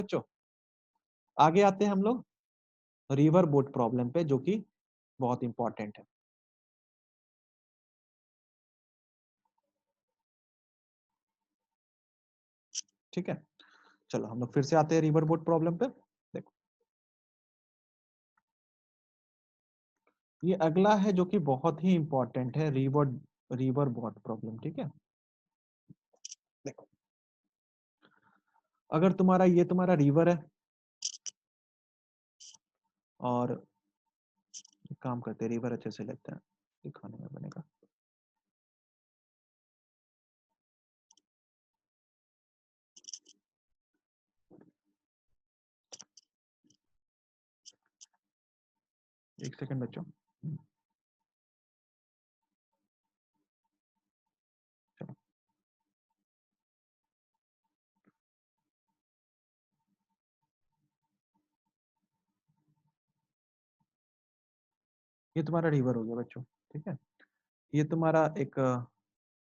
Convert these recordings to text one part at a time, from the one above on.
बच्चों आगे आते हैं हम लोग रिवर बोट प्रॉब्लम पे, जो कि बहुत इंपॉर्टेंट है। ठीक है, चलो हम लोग फिर से आते हैं रिवर बोट प्रॉब्लम पे। देखो ये अगला है जो कि बहुत ही इंपॉर्टेंट है, रिवर बोट प्रॉब्लम। ठीक है, देखो अगर तुम्हारा रिवर है और एक काम करते हैं, रिवर अच्छे से लेते हैं, दिखाने में बनेगा। एक सेकंड बच्चों, चलो ये तुम्हारा रिवर हो गया बच्चों। ठीक है, ये तुम्हारा एक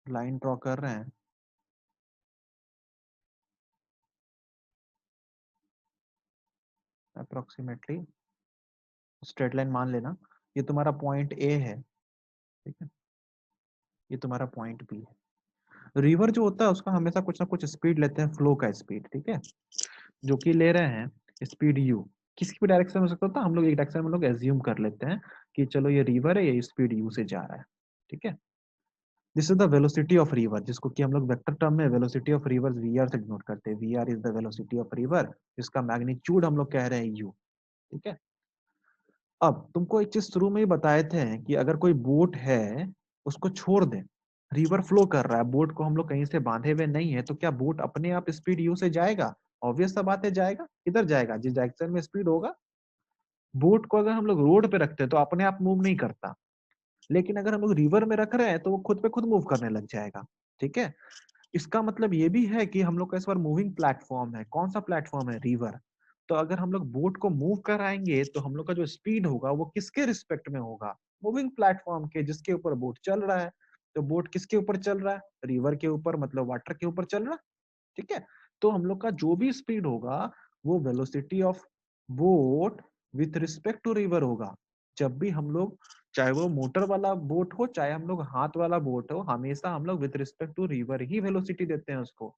लाइन ड्रॉ कर रहे हैं, अप्रोक्सीमेटली स्ट्रेट लाइन मान लेना। ये तुम्हारा पॉइंट ए है, ठीक है, ये तुम्हारा पॉइंट बी है। रिवर जो होता है उसका हमेशा कुछ ना कुछ स्पीड लेते हैं, फ्लो का स्पीड। ठीक है, जो कि ले रहे हैं स्पीड यू। किसी भी डायरेक्शन में हो सकता होता है, हम लोग एक डायरेक्शन में हम लोग एज्यूम कर लेते हैं कि चलो ये रिवर है, ये स्पीड यू से जा रहा है। ठीक है, this is the velocity of river, जिसको कि हम लोग वेक्टर टर्म में velocity of river V R से डिनोट करते हैं। V R is the velocity of river, जिसका मैग्नीट्यूड हम लोग कह रहे हैं यू। ठीक है, अब तुमको एक चीज शुरू में ही बताए थे कि अगर कोई बोट है उसको छोड़ दें, रिवर फ्लो कर रहा है, बोट को हम लोग कहीं से बांधे हुए नहीं है, तो क्या बोट अपने आप स्पीड यू से जाएगा? ऑब्वियस सा बात है, जाएगा। किधर जाएगा? जिस डायरेक्शन में स्पीड होगा। बोट को अगर हम लोग रोड पे रखते हैं तो अपने आप मूव नहीं करता, लेकिन अगर हम लोग रिवर में रख रहे हैं तो वो खुद पे खुद मूव करने लग जाएगा। ठीक है, इसका मतलब ये भी है कि हम लोग का इस बार मूविंग प्लेटफॉर्म है। कौन सा प्लेटफॉर्म है? रिवर। तो अगर हम लोग बोट को मूव कराएंगे तो हम लोग का जो स्पीड होगा वो किसके रिस्पेक्ट में होगा? मूविंग प्लेटफॉर्म के, जिसके ऊपर बोट चल रहा है। तो बोट किसके ऊपर चल रहा है? रिवर के ऊपर, मतलब वाटर के ऊपर चल रहा है। ठीक है, तो हम लोग का जो भी स्पीड होगा वो velocity of boat with respect to river होगा। जब भी हम लोग, चाहे वो मोटर वाला बोट हो चाहे हम लोग हाथ वाला बोट हो, हमेशा हम लोग विथ रिस्पेक्ट टू रिवर ही वेलोसिटी देते हैं उसको।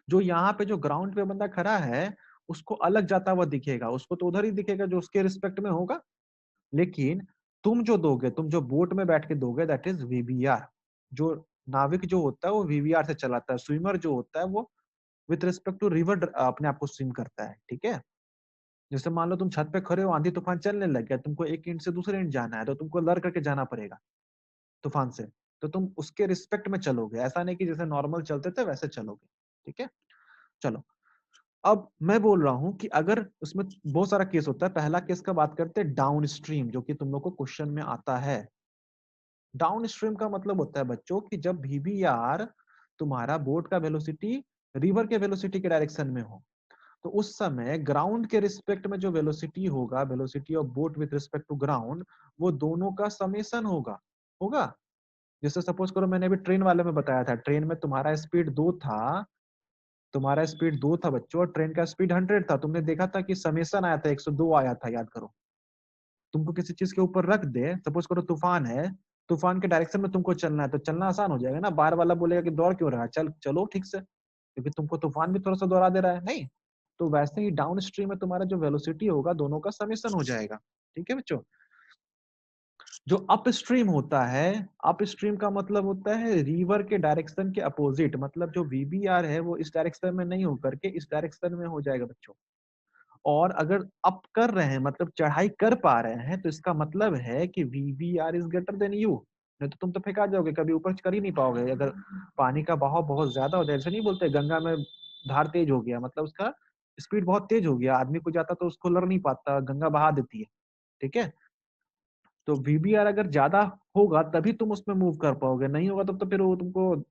जो यहाँ पे जो ग्राउंड पे बंदा खड़ा है उसको अलग जाता हुआ दिखेगा, उसको तो उधर ही दिखेगा जो उसके रिस्पेक्ट में होगा। लेकिन तुम जो दोगे, तुम जो बोट में बैठ के दोगे, दैट इज वीबीआर। जो नाविक जो होता है वो वीबीआर से चलाता है। स्विमर जो होता है वो विथ रिस्पेक्ट टू रिवर अपने आप को स्विम करता है। ठीक है, जैसे मान लो तुम छत पे खड़े हो, आंधी तूफान चलने लग गया, तुमको एक इंड से दूसरे इंड जाना है, तो तुमको लड़ करके जाना पड़ेगा तूफान से। तो तुम उसके रिस्पेक्ट में चलोगे, ऐसा नहीं कि जैसे नॉर्मल चलते थे वैसे चलोगे। ठीक है, चलो अब मैं बोल रहा हूं कि अगर उसमें बहुत सारा केस होता है। पहला केस का बात करते हैं, डाउन स्ट्रीम, जो कि तुम लोग को क्वेश्चन में आता है। डाउन स्ट्रीम का मतलब होता है बच्चों कि जब वीबीआर तुम्हारा बोट का वेलोसिटी रिवर के वेलोसिटी के डायरेक्शन में हो, तो उस समय ग्राउंड के रिस्पेक्ट में जो वेलोसिटी होगा, velocity of boat with respect to ground, वो दोनों का समेशन होगा। होगा, जैसे सपोज करो मैंने अभी ट्रेन वाले में बताया था, ट्रेन में तुम्हारा स्पीड 2 था, तुम्हारा स्पीड 2 था बच्चों, और ट्रेन का स्पीड 100 था। तुमने देखा था कि समेशन आया था, 102 आया था, याद करो। तुमको किसी चीज के ऊपर रख दे, सपोज करो तूफान है, तूफान के डायरेक्शन में तुमको चलना है, तो चलना आसान हो जाएगा ना। बार वाला बोलेगा कि दौड़ क्यों रहा है, चल चलो ठीक से, क्योंकि तुमको तूफान भी थोड़ा सा दौड़ा दे रहा है, नहीं? तो वैसे ही डाउन स्ट्रीम में तुम्हारा जो वेलोसिटी होगा दोनों का समेशन हो जाएगा। ठीक है बच्चों, जो अप स्ट्रीम होता है, अप स्ट्रीम का मतलब होता है रिवर के डायरेक्शन के अपोजिट, मतलब जो वीबीआर है वो इस डायरेक्शन में नहीं होकर के इस डायरेक्शन में हो जाएगा बच्चों। और अगर अप कर रहे हैं, मतलब चढ़ाई कर पा रहे हैं, तो इसका मतलब है कि VBR is greater then you. नहीं तो तुम तो फेंका जाओगे, कभी ऊपर कर ही नहीं पाओगे। अगर पानी का बहाव बहुत ज्यादा हो जाए, ऐसे नहीं बोलते गंगा में धार तेज हो गया, मतलब उसका स्पीड बहुत तेज हो गया, आदमी को जाता तो उसको लड़ नहीं पाता, गंगा बहा देती है। ठीक है, तो वीबीआर अगर ज्यादा होगा तभी तुम उसमें मूव कर पाओगे, नहीं होगा तब तो फिर वो तुमको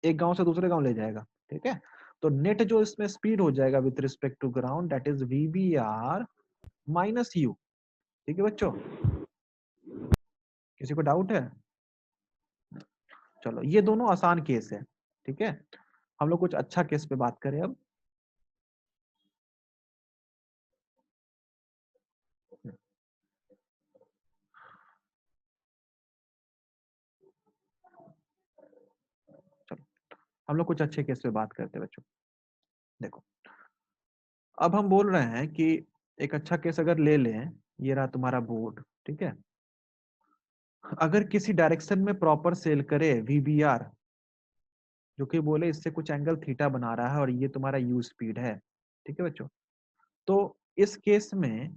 एक गांव से दूसरे गांव ले जाएगा। ठीक है, तो नेट जो इसमें स्पीड हो जाएगा with respect to ground, that is VBR minus u. ठीक है बच्चों, किसी को डाउट है? चलो ये दोनों आसान केस है। ठीक है, हम लोग कुछ अच्छा केस पे बात करें अब। हम लोग कुछ अच्छे केस पे बात करते हैं बच्चों। देखो, अब हम बोल रहे हैं कि एक अच्छा केस अगर ले लें, ये रहा तुम्हारा बोर्ड, ठीक है। अगर किसी डायरेक्शन में प्रॉपर सेल करे वीबीआर, जो कि बोले इससे कुछ एंगल थीटा बना रहा है और ये तुम्हारा यू स्पीड है, ठीक है बच्चों। तो इस केस में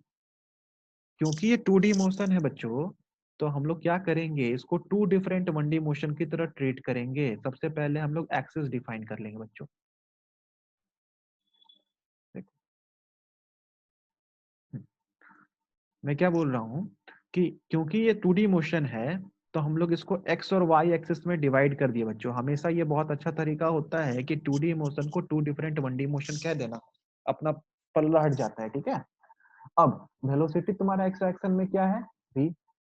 क्योंकि ये 2D मोशन है बच्चों, तो हम लोग क्या करेंगे, इसको टू डिफरेंट 1D मोशन की तरह ट्रीट करेंगे। सबसे पहले हम लोग एक्सिस डिफाइन कर लेंगे बच्चों। देखो, मैं क्या बोल रहा हूँ कि क्योंकि ये 2D मोशन है, तो हम लोग इसको x और y एक्सिस में डिवाइड कर दिए बच्चों। हमेशा ये बहुत अच्छा तरीका होता है कि 2D मोशन को टू डिफरेंट 1D मोशन कह देना, अपना पल्ला हट जाता है, ठीक है। अब वेलोसिटी तुम्हारा एक्स डायरेक्शन में क्या है, v।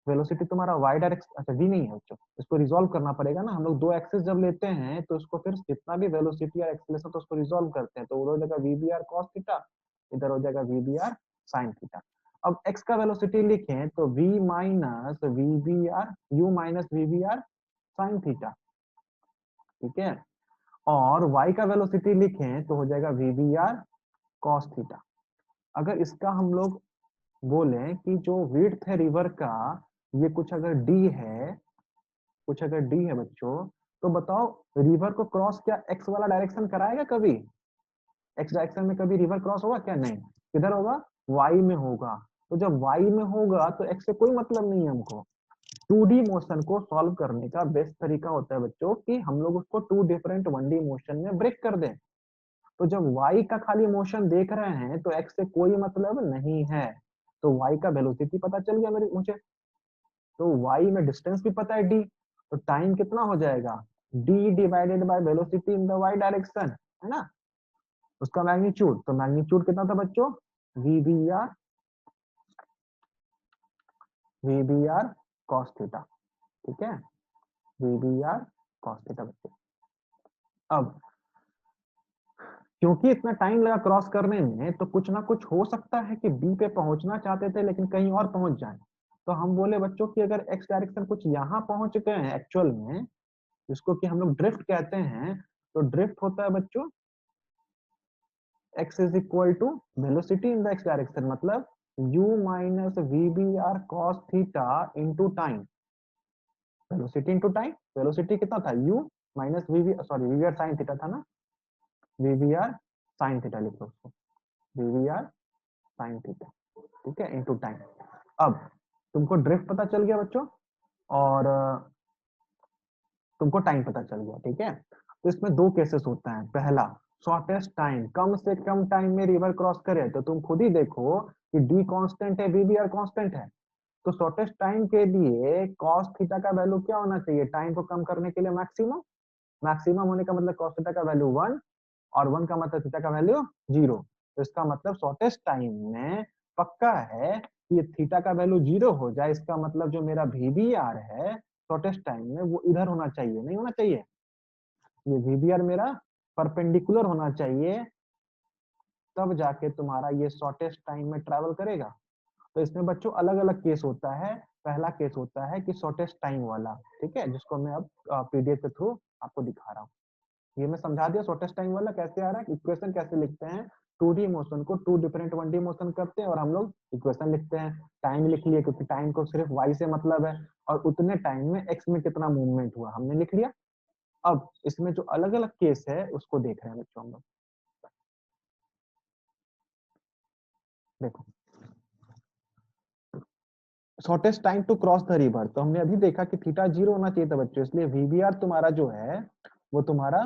वेलोसिटी तुम्हारा y डायरेक्शन, अच्छा v नहीं है बच्चों, इसको रिजॉल्व करना पड़ेगा ना। हम लोग दो एक्सिस जब लेते हैं तो उसको फिर जितना भी वेलोसिटी और एक्सेलरेशन तो उसको रिजॉल्व करते हैं, तो उधर हो जाएगा वीबीआर कॉस थीटा, इधर हो जाएगा वीबीआर साइन थीटा। अब x का वेलोसिटी लिखें तो v minus VBR u minus VBR sign theta, ठीक है। और y का वेलोसिटी लिखें तो हो जाएगा वीबीआर कॉस थीटा। अगर इसका हम लोग बोले कि जो विड्थ है रिवर का, ये कुछ अगर डी है, कुछ अगर डी है बच्चों, तो बताओ रिवर को क्रॉस क्या एक्स वाला डायरेक्शन कराएगा कभी? एक्स डायरेक्शन में कभी रिवर क्रॉस होगा क्या? नहीं। किधर होगा? वाई में होगा। तो जब वाई में होगा तो एक्स से कोई मतलब नहीं है हमको। 2D मोशन को सॉल्व करने का बेस्ट तरीका होता है बच्चों कि हम लोग उसको टू डिफरेंट 1D मोशन में ब्रेक कर दें। तो जब y का खाली मोशन देख रहे हैं तो x से कोई मतलब नहीं है, तो y का वेलोसिटी पता चल गया मेरे मुझे, तो y में डिस्टेंस भी पता है d, तो टाइम कितना हो जाएगा, d divided by velocity in the y direction, है ना। उसका मैग्नीट्यूड, तो मैग्नीट्यूड कितना था बच्चों, vbr vbr cos थीटा, ठीक है, vbr cos थीटा बच्चों। अब क्योंकि इतना टाइम लगा क्रॉस करने में, तो कुछ ना कुछ हो सकता है कि बी पे पहुंचना चाहते थे लेकिन कहीं और पहुंच जाए। तो हम बोले बच्चों कि अगर एक्स डायरेक्शन कुछ यहाँ पहुंच गए हैं एक्चुअल में, जिसको कि हम लोग ड्रिफ्ट कहते हैं, तो ड्रिफ्ट होता है बच्चों x is equal to velocity in the X direction, मतलब u minus V B R cos theta into time, velocity into time. Velocity कितना था, u minus V B, sorry V B R sine theta था ना, V B R sine theta लिखो उसको, V B R sine theta, ठीक है, into time. अब तुमको ड्रिफ्ट पता चल गया बच्चों, और तुमको टाइम पता चल गया, ठीक है। तो इसमें दो केसेस होता है। पहला, शॉर्टेस्ट टाइम, कम से कम टाइम में रिवर क्रॉस करे, तो तुम खुद ही देखो कि डी कांस्टेंट है, वीबीआर कांस्टेंट है, तो शॉर्टेस्ट टाइम के लिए कॉस थीटा का वैल्यू क्या होना चाहिए, टाइम को कम करने के लिए मैक्सिमम, मैक्सिमम होने का मतलब कॉस थीटा का वैल्यू 1, और 1 का मतलब थीटा का वैल्यू 0। तो इसका मतलब शॉर्टेस्ट टाइम में पक्का है कि ये थीटा का वैल्यू 0 हो जाए, इसका मतलब जो मेरा वीबीआर है शॉर्टेस्ट टाइम में वो इधर होना चाहिए, नहीं होना चाहिए, ये वीबीआर मेरा परपेंडिकुलर होना चाहिए, तब जाके तुम्हारा ये शॉर्टेस्ट टाइम में ट्रैवल करेगा। तो इसमें बच्चों अलग अलग केस होता है। पहला केस होता है कि शॉर्टेस्ट टाइम वाला, ठीक है, जिसको मैं अब पीडीएफ के थ्रू आपको दिखा रहा हूँ। ये मैं समझा दिया शॉर्टेस्ट टाइम वाला कैसे आ रहा है, इक्वेशन कैसे लिखते हैं, 2D मोशन को टू डिफरेंट 1D मोशन करते हैं और हम लोग इक्वेशन लिखते हैं। टाइम लिख लिए क्योंकि टाइम को सिर्फ y से मतलब है, और उतने टाइम में x में कितना मूवमेंट हुआ हमने लिख लिया। अब इसमें जो अलग अलग केस है उसको देख रहे हैं बच्चों हम लोग। देखो, shortest time to cross the river, तो हमने अभी देखा कि थीटा 0 होना चाहिए था बच्चों, इसलिए वीबीआर तुम्हारा जो है, वो तुम्हारा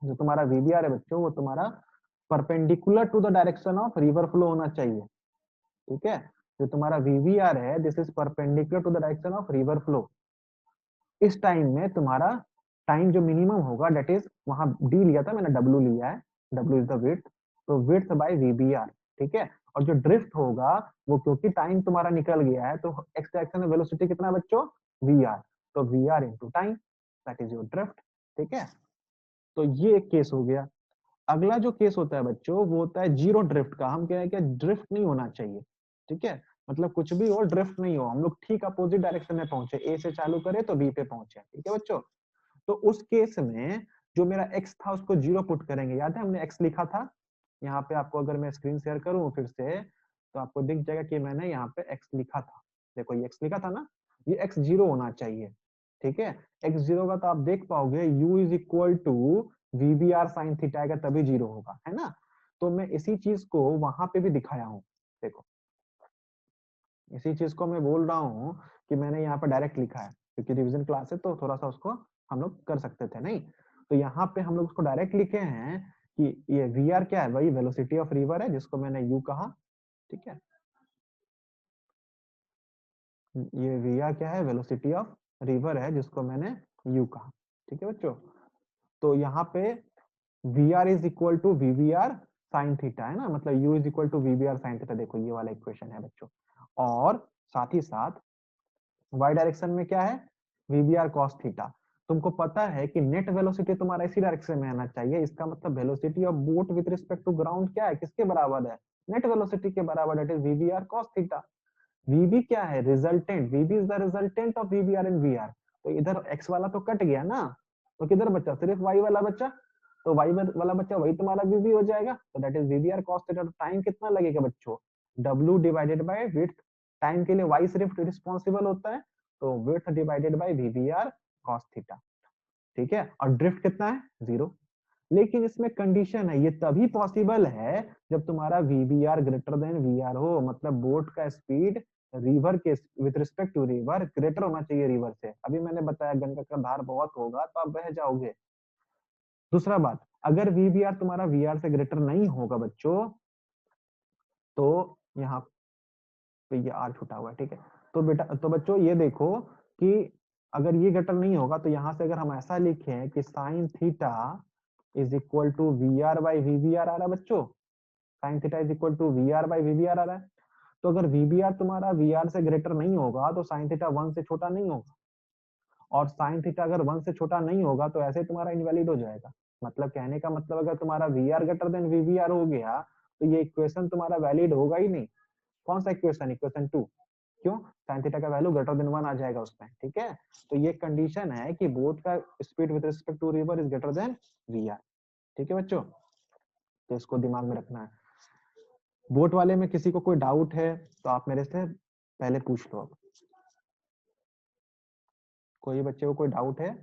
जो तुम्हारा वीबीआर है बच्चों, वो तुम्हारा perpendicular to the direction of river flow होना चाहिए, ठीक है। जो तुम्हारा वीवीआर है, this is perpendicular to the direction of river flow. इस टाइम में तुम्हारा टाइम जो मिनिमम होगा, डेट इज, वहां डी लिया था मैंने, डब्ल्यू लिया है, डब्ल्यू इज द विड्थ, तो विड्थ बाय वीबीआर, ठीक है। और जो ड्रिफ्ट होगा वो, क्योंकि टाइम तुम्हारा निकल गया है, तो एक्स डायरेक्शन में वेलोसिटी कितना बच्चों, वी आर, तो V R into time, that is your drift, ठीक है। तो ये एक केस हो गया। अगला जो केस होता है बच्चों, वो होता है जीरो ड्रिफ्ट का। हम कह रहे हैं कि ड्रिफ्ट नहीं होना चाहिए, ठीक है, मतलब कुछ भी हो, ड्रिफ्ट नहीं हो, हम लोग ठीक अपोजिट डायरेक्शन में पहुंचे, ए से चालू करें तो बी पे पहुंचे, ठीक है बच्चों। तो उस केस में जो मेरा x था उसको 0 पुट करेंगे, याद है हमने x लिखा था, यहाँ पे आपको अगर मैं स्क्रीन शेयर करूं फिर से तो आपको दिख जाएगा कि मैंने यहाँ पे x लिखा था, देखो ये x लिखा था ना, ये x 0 होना चाहिए, ठीक है। x 0 का तो आप देख पाओगे u is equal to VBR sin theta आएगा तभी 0 होगा, है ना। तो मैं इसी चीज को वहां पे भी दिखाया हूँ, देखो इसी चीज को मैं बोल रहा हूँ कि मैंने यहाँ पे डायरेक्ट लिखा है, क्योंकि रिवीजन क्लास है तो थोड़ा सा उसको हम लोग कर सकते थे नहीं, तो यहाँ पे हम लोग उसको डायरेक्ट लिखे हैं कि ये VR क्या है, वही वेलोसिटी ऑफ रिवर है जिसको मैंने U कहा, ठीक है। ये VR क्या है, वेलोसिटी ऑफ रिवर है जिसको मैंने U कहा, ठीक है बच्चों। तो यहाँ पे VR is equal to VBR sine theta है ना, मतलब U is equal to VBR sine theta, देखो ये वाला इक्वेशन है बच्चों। और साथ ही साथ y डायरेक्शन में क्या है, VBR cos थीटा। तुमको पता है कि नेट वेलोसिटी तुम्हारा इसी डायरेक्शन में आना चाहिए, इसका मतलब velocity of boat with respect to ground क्या है, किसके बराबर है, नेट वेलोसिटी के बराबर, that is VBR cos theta. VB क्या है, resultant, VB is the resultant of VBR and VR। तो इधर x वाला तो कट गया ना, तो किधर बचा, सिर्फ y वाला बचा, तो y वाला बच्चा वही तुम्हारा VB हो जाएगा, तो that is VBR cos theta. Time कितना लगेगा बच्चों, W divided by width, time के लिए y सिर्फ रिस्पॉन्सिबल होता है, तो width divided by VBR cos theta, ठीक है। और ड्रिफ्ट कितना है, 0। लेकिन इसमें कंडीशन है, ये तभी पॉसिबल है जब तुम्हारा VBR ग्रेटर देन VR हो, मतलब बोट का स्पीड रिवर के with respect to river greater होना चाहिए रिवर से। अभी मैंने बताया गंगा का धार बहुत होगा तो आप बह जाओगे। दूसरा बात, अगर VBR तुम्हारा VR से ग्रेटर नहीं होगा बच्चों, तो यहाँ पे ये R छुटा हुआ है, ठीक है। तो बेटा, तो बच्चों ये देखो कि अगर ये ग्रेटर नहीं होगा तो यहाँ से अगर हम ऐसा लिखें कि sine theta is equal to VR by VBR आ रहा है बच्चों, sine theta is equal to VR by VBR आ रहा है। तो अगर VBR तुम्हारा VR से ग्रेटर नहीं होगा तो साइन थीटा 1 से छोटा नहीं होगा, और साइन थीटा अगर 1 से छोटा नहीं होगा तो ऐसे तुम्हारा इनवैलिड हो जाएगा। मतलब कहने का मतलब अगर तुम्हारा VR ग्रेटर देन VBR हो गया तो ये इक्वेशन तुम्हारा वैलिड होगा ही नहीं। कौन सा इक्वेशन, इक्वेशन 2, क्यों, साइन थीटा का वैल्यू ग्रेटर देन 1 आ जाएगा उसमें, ठीक है। तो ये कंडीशन है कि बोट का speed with respect to river is greater than VR, ठीक है बच्चों, तो इसको दिमाग में रखना है। बोट वाले में किसी को कोई डाउट है तो आप मेरे से पहले पूछ लो, अब कोई बच्चे को कोई डाउट है